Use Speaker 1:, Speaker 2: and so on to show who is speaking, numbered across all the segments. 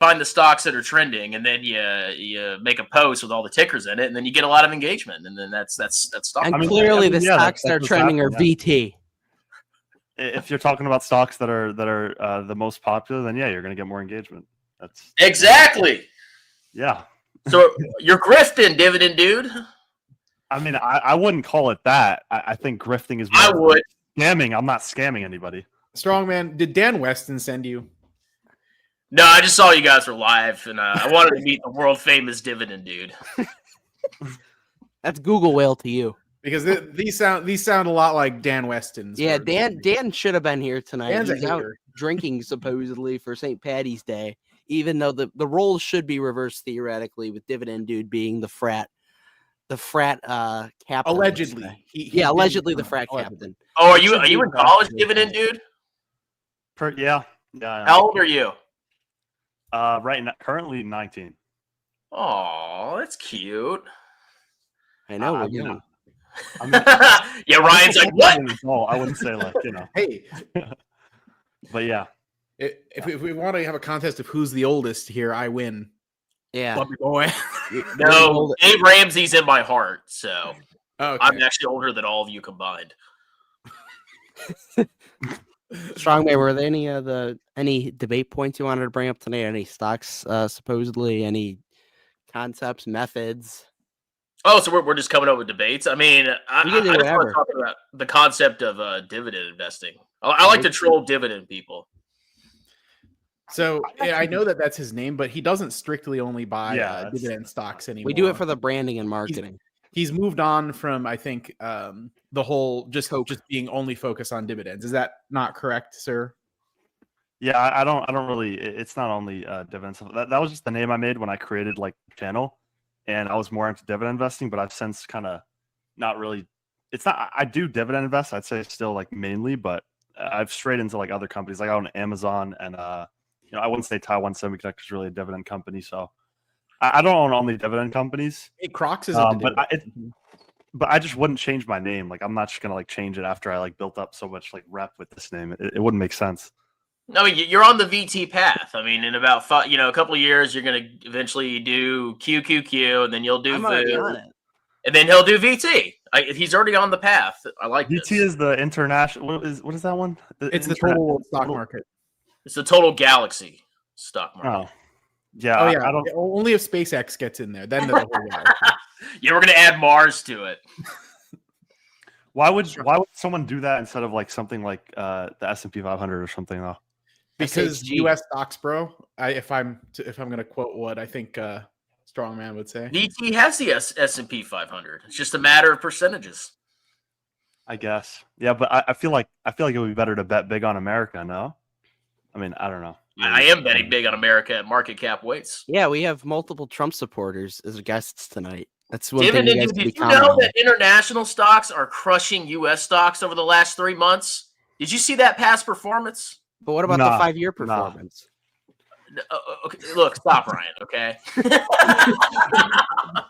Speaker 1: find the stocks that are trending, and then you make a post with all the tickers in it, and then you get a lot of engagement, and then that's stock.
Speaker 2: And clearly, the stocks that are trending are VT.
Speaker 3: If you're talking about stocks that are the most popular, then yeah, you're going to get more engagement. That's
Speaker 1: exactly.
Speaker 3: Yeah.
Speaker 1: So you're grifting, Dividend dude.
Speaker 3: I mean, I wouldn't call it that. I think grifting is more
Speaker 1: I would.
Speaker 3: Scamming. I'm not scamming anybody.
Speaker 4: Strongman, did Dan Weston send you?
Speaker 1: No, I just saw you guys were live, and I wanted to meet the world famous Dividend dude.
Speaker 2: That's Google Whale to you.
Speaker 4: Because these sound a lot like Dan Weston's.
Speaker 2: Yeah, Dan should have been here tonight.
Speaker 4: Dan's
Speaker 2: He's out drinking supposedly for St. Patty's Day, even though the roles should be reversed theoretically, with Dividend dude being the frat captain.
Speaker 4: Allegedly.
Speaker 2: Allegedly the frat captain.
Speaker 1: Oh, are you in college, Dividend dude?
Speaker 3: Yeah.
Speaker 1: How old are you?
Speaker 3: Right now, currently 19.
Speaker 1: Oh, that's cute.
Speaker 2: I know.
Speaker 3: I mean,
Speaker 1: yeah, Ryan's like, what?
Speaker 3: I wouldn't say
Speaker 4: Hey.
Speaker 3: But yeah.
Speaker 4: If we want to have a contest of who's the oldest here, I win.
Speaker 2: Yeah.
Speaker 4: Puppy boy.
Speaker 1: No, Dave Ramsey's in my heart, so
Speaker 4: okay.
Speaker 1: I'm actually older than all of you combined.
Speaker 2: Strongman, were there any debate points you wanted to bring up tonight? Any stocks, supposedly, any concepts, methods?
Speaker 1: Oh, so we're just coming up with debates. I mean, I just want to talk about the concept of dividend investing. I like to troll dividend people.
Speaker 4: So I know that's his name, but he doesn't strictly only buy dividend stocks anymore.
Speaker 2: We do it for the branding and marketing.
Speaker 4: He's moved on from, I think, the whole just being only focused on dividends. Is that not correct, sir?
Speaker 3: Yeah, I don't really. It's not only dividends. That was just the name I made when I created the channel, and I was more into dividend investing. But I've since kind of not really. It's not. I do dividend invest. I'd say still mainly, but I've strayed into other companies. I own Amazon, and I wouldn't say Taiwan Semiconductor is really a dividend company. So I don't own only dividend companies.
Speaker 4: Hey, Crocs is a
Speaker 3: but I just wouldn't change my name. I'm not just gonna change it after I built up so much rep with this name. It wouldn't make sense.
Speaker 1: No, you're on the VT path. I mean, in about a couple of years, you're gonna eventually do QQQ, and then you'll do VOO, and then he'll do VT. He's already on the path. I like
Speaker 3: VT
Speaker 1: this.
Speaker 3: Is the international. What is that one?
Speaker 4: It's the total world stock market.
Speaker 1: It's the total galaxy stock market.
Speaker 3: Oh. Yeah.
Speaker 4: Oh, yeah. I don't... Only if SpaceX gets in there, then the whole galaxy.
Speaker 1: Yeah, we're gonna add Mars to it.
Speaker 3: Why would someone do that instead of something like the S&P 500 or something though?
Speaker 4: Because U.S. stocks, bro. If I'm gonna quote what I think Strongman would say,
Speaker 1: VT has the S&P 500. It's just a matter of percentages.
Speaker 3: I guess. Yeah, but I feel like it would be better to bet big on America. No, I mean I don't know.
Speaker 1: I am betting big on America at market cap weights.
Speaker 2: Yeah, we have multiple Trump supporters as guests tonight. That's one
Speaker 1: David,
Speaker 2: thing.
Speaker 1: Did you know that international stocks are crushing U.S. stocks over the last 3 months? Did you see that past performance?
Speaker 2: But what about the 5-year performance?
Speaker 1: Okay, look, stop, Ryan. Okay.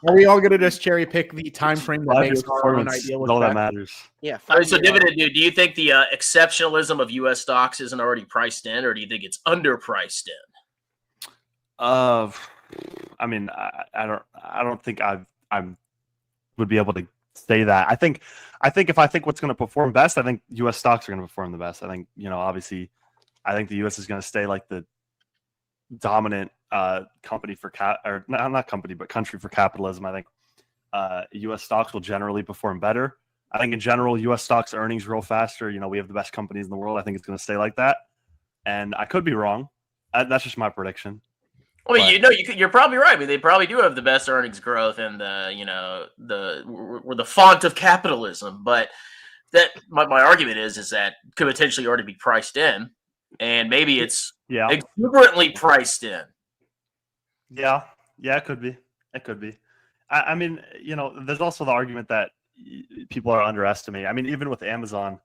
Speaker 4: Are we all gonna just cherry pick the time frame that makes our own idea?
Speaker 3: All that matters.
Speaker 2: Yeah.
Speaker 1: So, Dividend, do you think the exceptionalism of U.S. stocks isn't already priced in, or do you think it's underpriced in?
Speaker 3: I mean, I don't think I would be able to say that. I think if I think what's going to perform best, I think U.S. stocks are going to perform the best. I think obviously, I think the U.S. is going to stay the dominant company for country for capitalism. I think U.S. stocks will generally perform better. I think in general, U.S. stocks earnings grow faster. We have the best companies in the world. I think it's going to stay like that, and I could be wrong. That's just my prediction.
Speaker 1: Well, you're probably right. I mean, they probably do have the best earnings growth and we're the font of capitalism. But that my argument is that could potentially already be priced in, and maybe it's exuberantly priced in.
Speaker 3: Yeah, it could be. It could be. I mean, there's also the argument that people are underestimating. I mean, even with Amazon,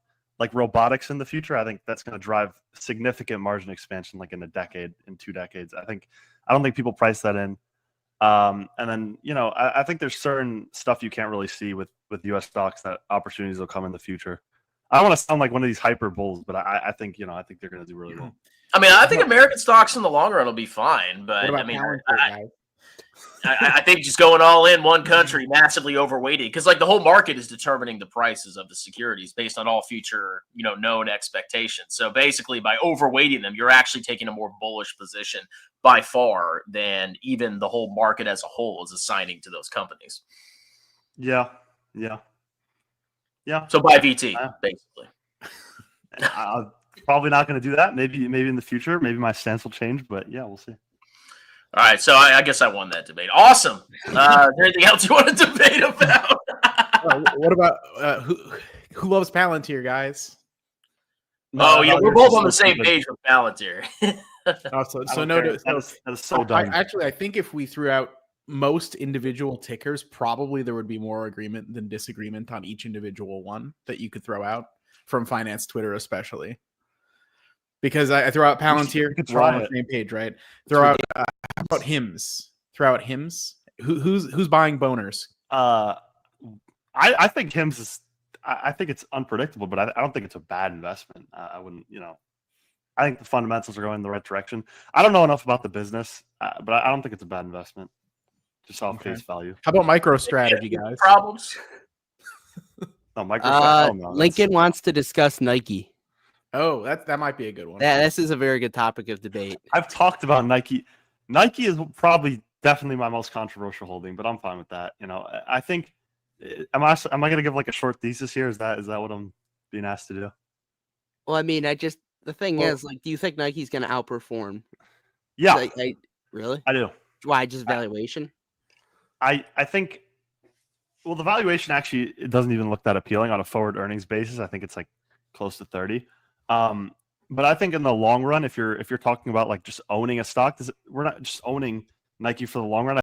Speaker 3: robotics in the future, I think that's going to drive significant margin expansion, in a decade, in 2 decades. I don't think people price that in. And then, I think there's certain stuff you can't really see with U.S. stocks that opportunities will come in the future. I don't want to sound like one of these hyper bulls, but I think they're going to do really well.
Speaker 1: I mean, I think American stocks in the long run will be fine, but
Speaker 4: What about
Speaker 1: I mean,
Speaker 4: Palantir, guys?
Speaker 1: I think just going all in one country, massively overweighted, because like the whole market is determining the prices of the securities based on all future, known expectations. So basically, by overweighting them, you're actually taking a more bullish position by far than even the whole market as a whole is assigning to those companies.
Speaker 3: Yeah.
Speaker 1: So buy VT, basically.
Speaker 3: I'm probably not going to do that. Maybe in the future. Maybe my stance will change, but yeah, we'll see.
Speaker 1: All right, so I guess I won that debate. Awesome. Is there anything else you want to debate about?
Speaker 4: What about who loves Palantir, guys?
Speaker 1: We're both on the same page with Palantir.
Speaker 3: That is so dumb.
Speaker 4: I think if we threw out most individual tickers, probably there would be more agreement than disagreement on each individual one that you could throw out from finance Twitter, especially. Because I throw out Palantir, we're on the same page, right? Throw out how about hymns? Throw out hymns. Who's buying boners?
Speaker 3: I think hymns is. I think it's unpredictable, but I don't think it's a bad investment. I wouldn't, I think the fundamentals are going in the right direction. I don't know enough about the business, but I don't think it's a bad investment. Just off face value.
Speaker 4: How about MicroStrategy, guys?
Speaker 1: Problems?
Speaker 3: No, MicroStrategy. No,
Speaker 2: Lincoln wants to discuss Nike.
Speaker 4: Oh, that might be a good one.
Speaker 2: Yeah, this is a very good topic of debate.
Speaker 3: I've talked about Nike. Nike is definitely my most controversial holding, but I'm fine with that. I think. Am I going to give like a short thesis here? Is that what I'm being asked to do?
Speaker 2: Well, I mean, the thing is, like, do you think Nike's going to outperform?
Speaker 3: Yeah.
Speaker 2: Really?
Speaker 3: I do.
Speaker 2: Why? Just valuation?
Speaker 3: I think. Well, the valuation actually it doesn't even look that appealing on a forward earnings basis. I think it's like close to 30. But I think in the long run, if you're talking about like just owning a stock, we're not just owning Nike for the long run.